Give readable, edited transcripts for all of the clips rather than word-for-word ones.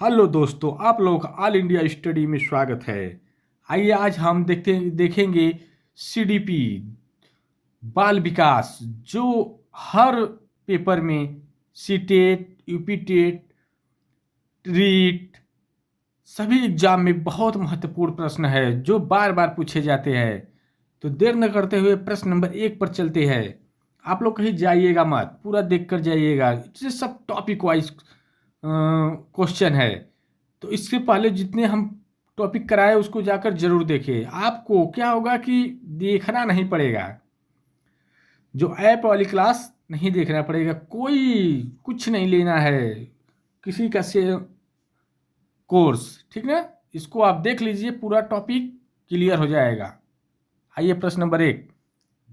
Hello दोस्तों, आप लोगों का ऑल इंडिया स्टडी में स्वागत है। आइए आज हम देखेंगे सीडीपी बाल विकास, जो हर पेपर में सीटेट, यूपीटेट, रीट सभी एग्जाम में बहुत महत्वपूर्ण प्रश्न है जो बार बार पूछे जाते हैं। तो देर न करते हुए प्रश्न नंबर 1 पर चलते हैं। आप लोग कहीं जाइएगा मत, पूरा देख कर जाइएगा। ये सब टॉपिक वाइज क्वेश्चन है। तो इससे पहले जितने हम टॉपिक कराए उसको जाकर जरूर देखें। आपको क्या होगा कि देखना नहीं पड़ेगा, जो ऐप वाली क्लास नहीं देखना पड़ेगा, कोई कुछ नहीं लेना है किसी का से कोर्स, ठीक है। इसको आप देख लीजिए, पूरा टॉपिक क्लियर हो जाएगा। आइए प्रश्न नंबर 1,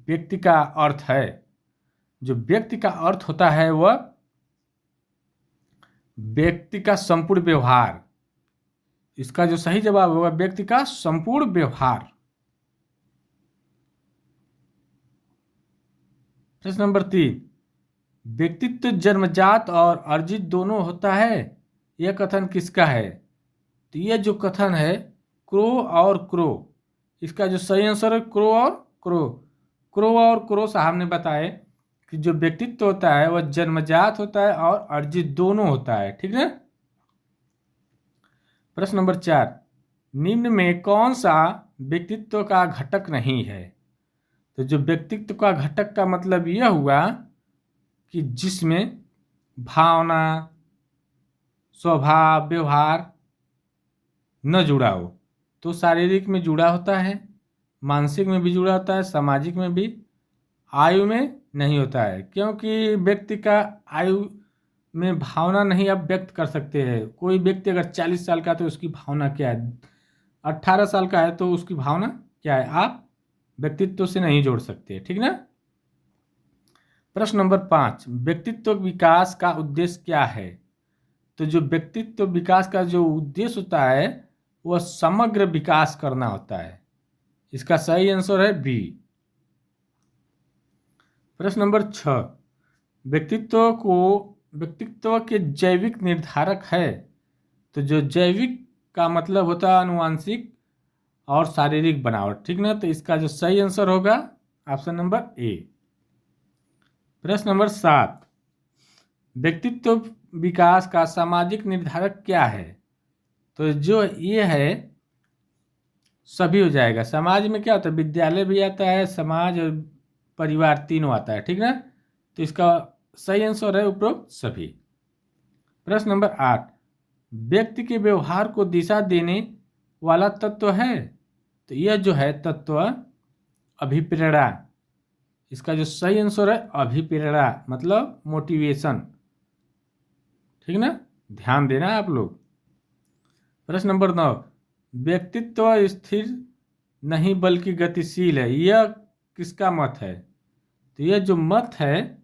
व्यक्ति का अर्थ है। जो व्यक्ति का अर्थ होता है वह व्यक्ति का संपूर्ण व्यवहार। इसका जो सही जवाब होगा व्यक्ति का संपूर्ण व्यवहार। प्रश्न नंबर 3, व्यक्तित्व जन्मजात और अर्जित दोनों होता है, यह कथन किसका है? तो यह जो कथन है क्रो और क्रो, इसका जो सही आंसर है क्रो और क्रो। क्रो और क्रो साहब ने बताए कि जो व्यक्तित्व होता है वह जन्मजात होता है और अर्जित दोनों होता है, ठीक है। प्रश्न नंबर 4, निम्न में कौन सा व्यक्तित्व का घटक नहीं है? तो जो व्यक्तित्व का घटक का मतलब यह हुआ कि जिसमें भावना, स्वभाव, व्यवहार न जुड़ा हो। तो शारीरिक में जुड़ा होता है, मानसिक में भी जुड़ा होता है, सामाजिक में भी, आयु में नहीं होता है। क्योंकि व्यक्ति का आयु में भावना नहीं आप व्यक्त कर सकते हैं। कोई व्यक्ति अगर 40 साल का है तो उसकी भावना क्या है, 18 साल का है तो उसकी भावना क्या है, आप व्यक्तित्व से नहीं जोड़ सकते, ठीक ना। प्रश्न नंबर 5, व्यक्तित्व विकास का उद्देश्य क्या है? तो जो व्यक्तित्व विकास का जो उद्देश्य होता है वह समग्र विकास करना होता है। इसका सही आंसर है बी। प्रश्न नंबर 6, व्यक्तित्व के जैविक निर्धारक है। तो जो जैविक का मतलब होता है आनुवांशिक और शारीरिक बनावट, ठीक ना। तो इसका जो सही आंसर होगा ऑप्शन नंबर ए। प्रश्न नंबर 7, व्यक्तित्व विकास का सामाजिक निर्धारक क्या है? तो जो ये है सभी हो जाएगा। समाज में क्या होता है, विद्यालय भी आता है, समाज और परिवार तीनों आता है, ठीक ना। तो इसका सही आंसर है उपरोक्त सभी। प्रश्न नंबर 8, व्यक्ति के व्यवहार को दिशा देने वाला तत्व है। तो यह जो है तत्व अभिप्रेरणा। इसका जो सही आंसर है अभिप्रेरणा मतलब मोटिवेशन, ठीक ना। ध्यान देना आप लोग। प्रश्न नंबर 9, व्यक्तित्व स्थिर नहीं बल्कि गतिशील है, यह किसका मत है? तो यह जो मत है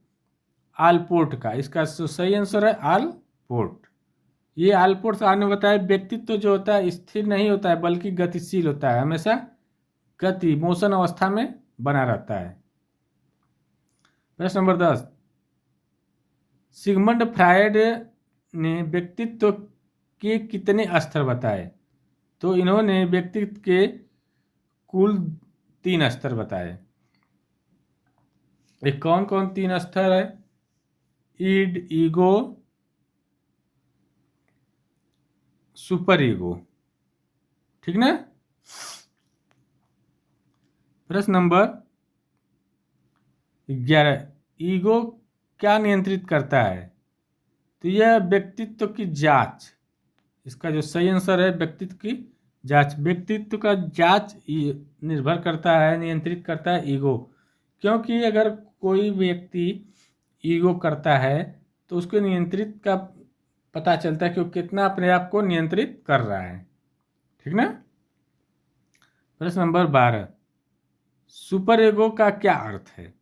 आलपोर्ट का। इसका सही आंसर है आलपोर्ट। ये आलपोर्ट साहब ने बताया व्यक्तित्व जो होता है स्थिर नहीं होता है बल्कि गतिशील होता है, हमेशा गति मोशन अवस्था में बना रहता है। प्रश्न नंबर 10, सिगमंड फ्रायड ने व्यक्तित्व के कितने स्तर बताए? तो इन्होंने व्यक्तित्व के कुल 3 स्तर बताए। ये कौन कौन 3 स्तर है? ईड, ईगो, सुपर ईगो, ठीक ना। प्रश्न नंबर 11, ईगो क्या नियंत्रित करता है? तो यह व्यक्तित्व की जांच। इसका जो सही आंसर है व्यक्तित्व की जांच। व्यक्तित्व का जांच निर्भर करता है, नियंत्रित करता है ईगो। क्योंकि अगर कोई व्यक्ति ईगो करता है तो उसको नियंत्रित का पता चलता है कि वो कितना अपने आप को नियंत्रित कर रहा है, ठीक ना। प्रश्न नंबर 12, सुपर ईगो का क्या अर्थ है?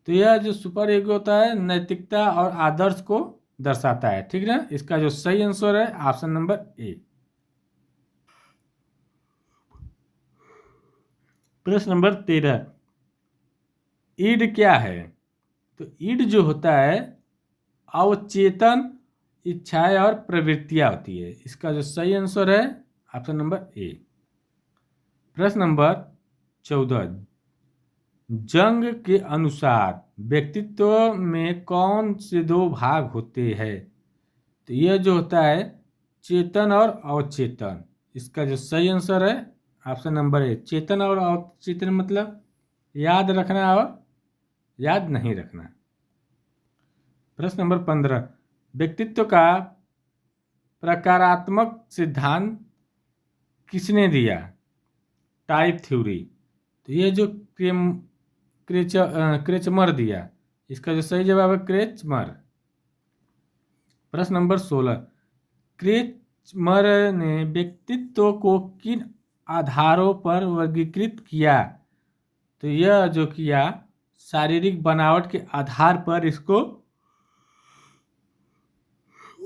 तो यह जो सुपर ईगो होता है नैतिकता और आदर्श को दर्शाता है, ठीक ना। इसका जो सही आंसर है ऑप्शन नंबर ए। प्रश्न नंबर 13, ईड क्या है? तो ईड जो होता है अवचेतन इच्छाएं और प्रवृत्तियां होती है। इसका जो सही आंसर है ऑप्शन नंबर ए। प्रश्न नंबर 14, जंग के अनुसार व्यक्तित्व में कौन से दो भाग होते हैं? तो यह जो होता है चेतन और अवचेतन। इसका जो सही आंसर है ऑप्शन नंबर ए। चेतन और अवचेतन मतलब याद रखना और याद नहीं रखना। प्रश्न नंबर 15, व्यक्तित्व का प्रकारात्मक सिद्धांत किसने दिया? Type theory. तो ये जो क्रेचमर दिया। इसका जो सही जवाब है क्रेचमर। प्रश्न नंबर 16, क्रेचमर ने व्यक्तित्व को किन आधारों पर वर्गीकृत किया? तो यह जो किया शारीरिक बनावट के आधार पर इसको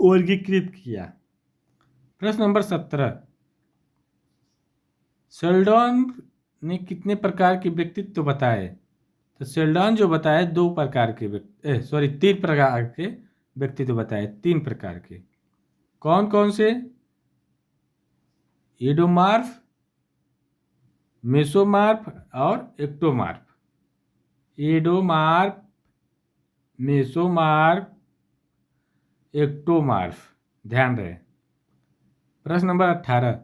वर्गीकृत किया। प्रश्न नंबर 17, शेल्डन ने कितने प्रकार के व्यक्तित्व बताए? तो शेल्डन जो बताए तीन प्रकार के व्यक्तित्व बताए। 3 प्रकार के कौन कौन से? एडोमार्फ, मेसोमार्फ और एक्टोमार्फ। एडोमार्फ, मेसोमार्फ, एक्टोमार्फ, ध्यान रहे। प्रश्न नंबर 18,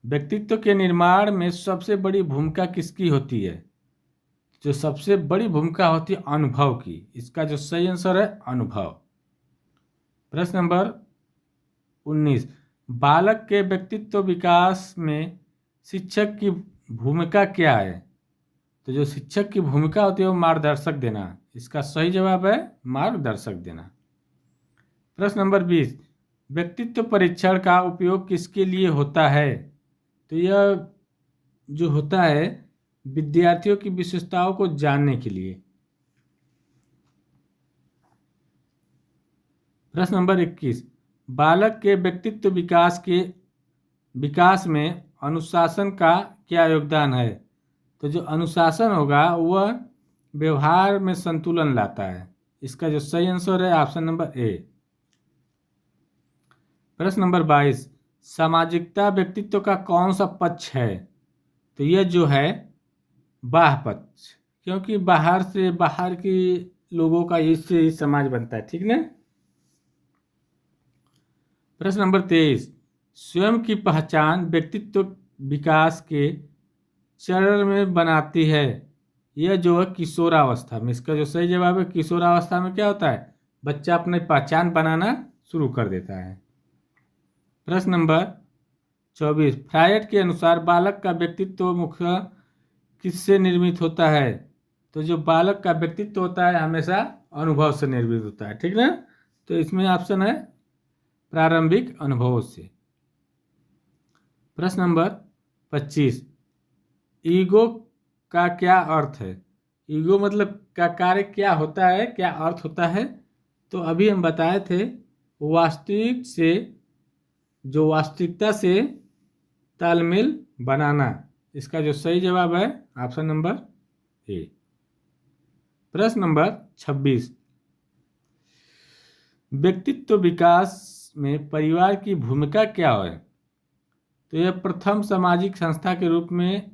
व्यक्तित्व के निर्माण में सबसे बड़ी भूमिका किसकी होती है? जो सबसे बड़ी भूमिका होती है अनुभव की। इसका जो सही आंसर है अनुभव। प्रश्न नंबर 19, बालक के व्यक्तित्व विकास में शिक्षक की भूमिका क्या है? तो जो शिक्षक की भूमिका होती है वो मार्गदर्शक देना। इसका सही जवाब है मार्गदर्शक देना। प्रश्न नंबर 20, व्यक्तित्व परीक्षण का उपयोग किसके लिए होता है? तो यह जो होता है विद्यार्थियों की विशेषताओं को जानने के लिए। प्रश्न नंबर 21, बालक के व्यक्तित्व विकास में अनुशासन का क्या योगदान है? तो जो अनुशासन होगा वह व्यवहार में संतुलन लाता है। इसका जो सही आंसर है ऑप्शन नंबर ए। प्रश्न नंबर 22, सामाजिकता व्यक्तित्व का कौन सा पक्ष है? तो यह जो है बाह्य पक्ष, क्योंकि बाहर के लोगों का इससे ही समाज बनता है। ठीक ना। प्रश्न नंबर 23, स्वयं की पहचान व्यक्तित्व विकास के चरण में बनाती है। यह जो है किशोरावस्था में। इसका जो सही जवाब है किशोरावस्था में क्या होता है? बच्चा अपनी पहचान बनाना शुरू कर देता है। प्रश्न नंबर 24, फ्रायड के अनुसार बालक का व्यक्तित्व मुख्य किससे निर्मित होता है? तो जो बालक का व्यक्तित्व होता है हमेशा अनुभव से निर्मित होता है। ठीक ना। तो इसमें ऑप्शन है प्रारंभिक अनुभवों से। प्रश्न नंबर 25, ईगो का क्या अर्थ है? ईगो मतलब का कार्य क्या होता है, क्या अर्थ होता है? तो अभी हम बताए थे वास्तविकता से तालमेल बनाना। इसका जो सही जवाब है ऑप्शन नंबर ए। प्रश्न नंबर 26, व्यक्तित्व विकास में परिवार की भूमिका क्या है? तो यह प्रथम सामाजिक संस्था के रूप में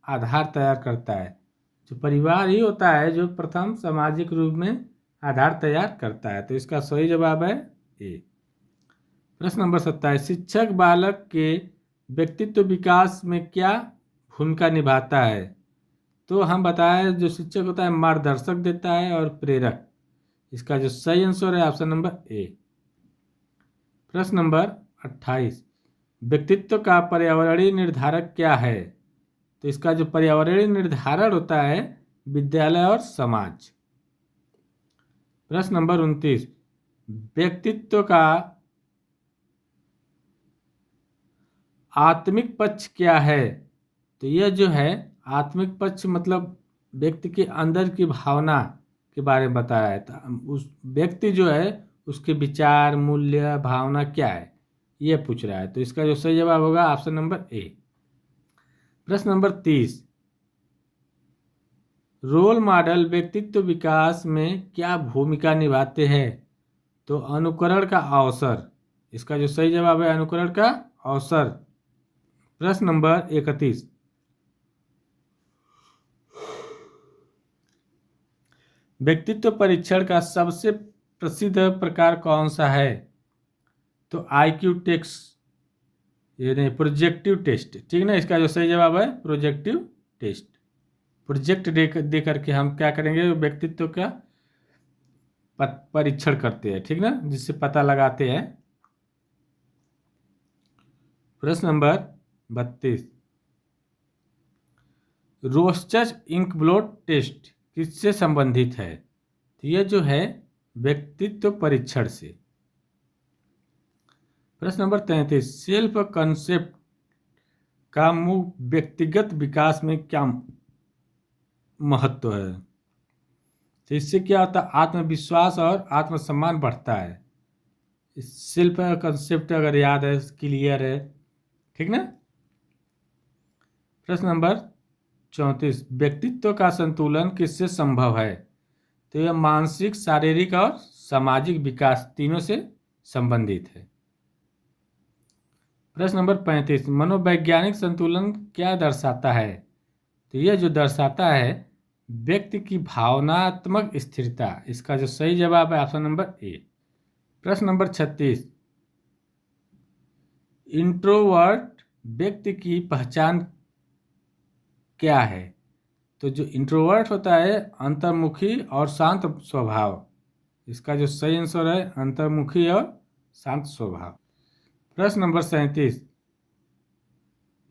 आधार तैयार करता है। जो परिवार ही होता है जो प्रथम सामाजिक रूप में आधार तैयार करता है। तो इसका सही जवाब है ए। प्रश्न नंबर 27, शिक्षक बालक के व्यक्तित्व विकास में क्या भूमिका निभाता है? तो हम बताएं जो शिक्षक होता है मार्गदर्शक देता है और प्रेरक। इसका जो सही आंसर है ऑप्शन नंबर ए। प्रश्न नंबर 28, व्यक्तित्व का पर्यावरणीय निर्धारक क्या है? तो इसका जो पर्यावरणीय निर्धारण होता है विद्यालय और समाज। प्रश्न नंबर 29, व्यक्तित्व का आत्मिक पक्ष क्या है? तो यह जो है आत्मिक पक्ष मतलब व्यक्ति के अंदर की भावना के बारे में बताया है। तो उस व्यक्ति जो है उसके विचार, मूल्य, भावना क्या है यह पूछ रहा है। तो इसका जो सही जवाब होगा ऑप्शन नंबर ए। प्रश्न नंबर 30, रोल मॉडल व्यक्तित्व विकास में क्या भूमिका निभाते हैं? तो अनुकरण का अवसर। इसका जो सही जवाब है अनुकरण का अवसर। प्रश्न नंबर 31, व्यक्तित्व परीक्षण का सबसे प्रसिद्ध प्रकार कौन सा है? तो आईक्यू टेस्ट, ये नहीं, प्रोजेक्टिव टेस्ट, ठीक ना। इसका जो सही जवाब है प्रोजेक्टिव टेस्ट। प्रोजेक्ट दे करके हम क्या करेंगे, व्यक्तित्व का परीक्षण करते हैं, ठीक ना, जिससे पता लगाते हैं। प्रश्न नंबर 32, रोस्चर इंकब्लोट टेस्ट किससे संबंधित है? तो यह जो है व्यक्तित्व परीक्षण से। प्रश्न नंबर 33, सेल्फ कंसेप्ट का व्यक्तिगत विकास में क्या महत्व है? तो इससे क्या होता है, आत्मविश्वास और आत्मसम्मान बढ़ता है। सेल्फ कंसेप्ट अगर याद है, क्लियर है, ठीक ना। प्रश्न नंबर 34, व्यक्तित्व का संतुलन किससे संभव है? तो यह मानसिक, शारीरिक और सामाजिक विकास तीनों से संबंधित है। प्रश्न नंबर 35, मनोवैज्ञानिक संतुलन क्या दर्शाता है? तो यह जो दर्शाता है व्यक्ति की भावनात्मक स्थिरता। इसका जो सही जवाब है ऑप्शन नंबर ए। प्रश्न नंबर 36, इंट्रोवर्ट व्यक्ति की पहचान क्या है? तो जो इंट्रोवर्ट होता है अंतर्मुखी और शांत स्वभाव। इसका जो सही आंसर है अंतर्मुखी और शांत स्वभाव। प्रश्न नंबर 37,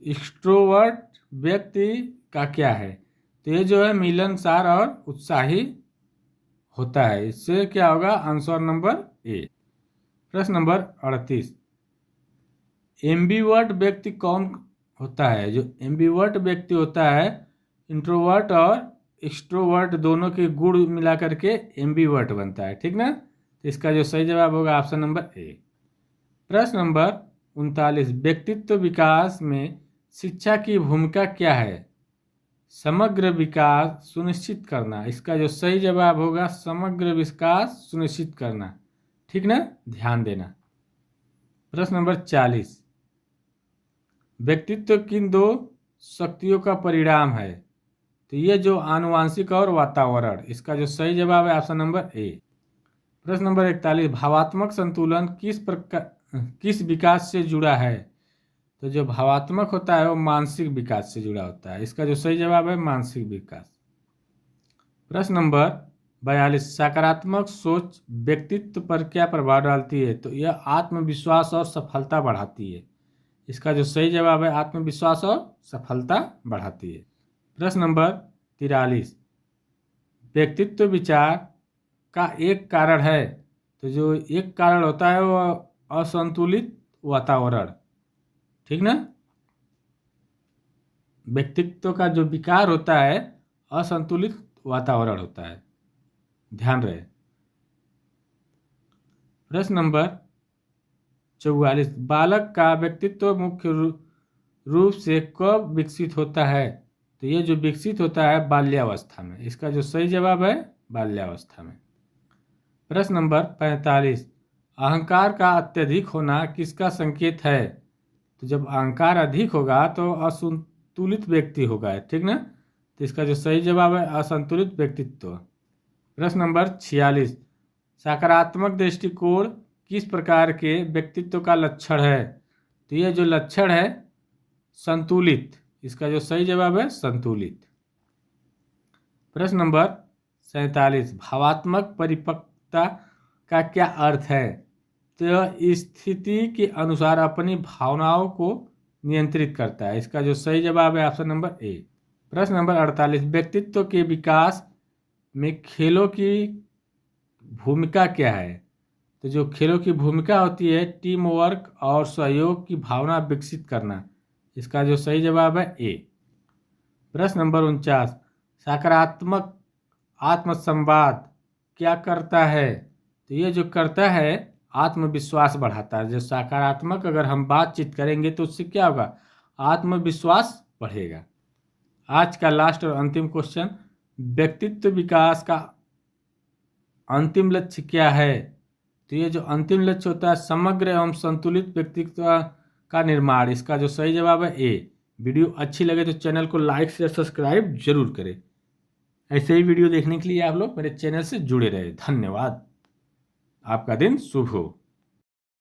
एक्सट्रोवर्ट व्यक्ति का क्या है? तो ये जो है मिलनसार और उत्साही होता है। इससे क्या होगा, आंसर नंबर ए। प्रश्न नंबर 38, एम्बीवर्ट व्यक्ति कौन होता है? जो एम्बीवर्ट व्यक्ति होता है इंट्रोवर्ट और एक्सट्रोवर्ट दोनों के गुण मिला करके एम्बीवर्ट बनता है, ठीक ना। तो इसका जो सही जवाब होगा ऑप्शन नंबर ए। प्रश्न नंबर 39, व्यक्तित्व विकास में शिक्षा की भूमिका क्या है? समग्र विकास सुनिश्चित करना। इसका जो सही जवाब होगा समग्र विकास सुनिश्चित करना, ठीक ना, ध्यान देना। प्रश्न नंबर 40, व्यक्तित्व किन दो शक्तियों का परिणाम है? तो ये जो आनुवांशिक और वातावरण। इसका जो सही जवाब है ऑप्शन नंबर ए। प्रश्न नंबर 41, भावात्मक संतुलन किस विकास से जुड़ा है? तो जो भावात्मक होता है वो मानसिक विकास से जुड़ा होता है। इसका जो सही जवाब है मानसिक विकास। प्रश्न नंबर 42, सकारात्मक सोच व्यक्तित्व पर क्या प्रभाव डालती है? तो यह आत्मविश्वास और सफलता बढ़ाती है। इसका जो सही जवाब है आत्मविश्वास और सफलता बढ़ाती है। प्रश्न नंबर 43, व्यक्तित्व विचार का एक कारण है? तो जो एक कारण होता है वो असंतुलित वातावरण, ठीक ना। व्यक्तित्व का जो विकार होता है असंतुलित वातावरण होता है, ध्यान रहे। प्रश्न नंबर 44, बालक का व्यक्तित्व मुख्य रूप से कब विकसित होता है? तो ये जो विकसित होता है बाल्यावस्था में। इसका जो सही जवाब है बाल्यावस्था में। प्रश्न नंबर 45, अहंकार का अत्यधिक होना किसका संकेत है? तो जब अहंकार अधिक होगा तो असंतुलित व्यक्ति होगा, ठीक ना। तो इसका जो सही जवाब है असंतुलित व्यक्तित्व। प्रश्न नंबर 46, सकारात्मक दृष्टिकोण किस प्रकार के व्यक्तित्व का लक्षण है? तो यह जो लक्षण है संतुलित। इसका जो सही जवाब है संतुलित। प्रश्न नंबर 47, भावात्मक परिपक्वता का क्या अर्थ है? तो यह स्थिति के अनुसार अपनी भावनाओं को नियंत्रित करता है। इसका जो सही जवाब है ऑप्शन नंबर ए। प्रश्न नंबर 48, व्यक्तित्व के विकास में खेलों की भूमिका क्या है? तो जो खेलों की भूमिका होती है टीम वर्क और सहयोग की भावना विकसित करना। इसका जो सही जवाब है ए। प्रश्न नंबर 49, सकारात्मक आत्मसंवाद क्या करता है? तो ये जो करता है आत्मविश्वास बढ़ाता है। जो सकारात्मक अगर हम बातचीत करेंगे तो उससे क्या होगा, आत्मविश्वास बढ़ेगा। आज का लास्ट और अंतिम क्वेश्चन, व्यक्तित्व विकास का अंतिम लक्ष्य क्या है? तो ये जो अंतिम लक्ष्य होता है समग्र एवं संतुलित व्यक्तित्व का निर्माण, इसका जो सही जवाब है ए। वीडियो अच्छी लगे तो चैनल को लाइक से सब्सक्राइब जरूर करें। ऐसे ही वीडियो देखने के लिए आप लोग मेरे चैनल से जुड़े रहे। धन्यवाद। आपका दिन शुभ हो।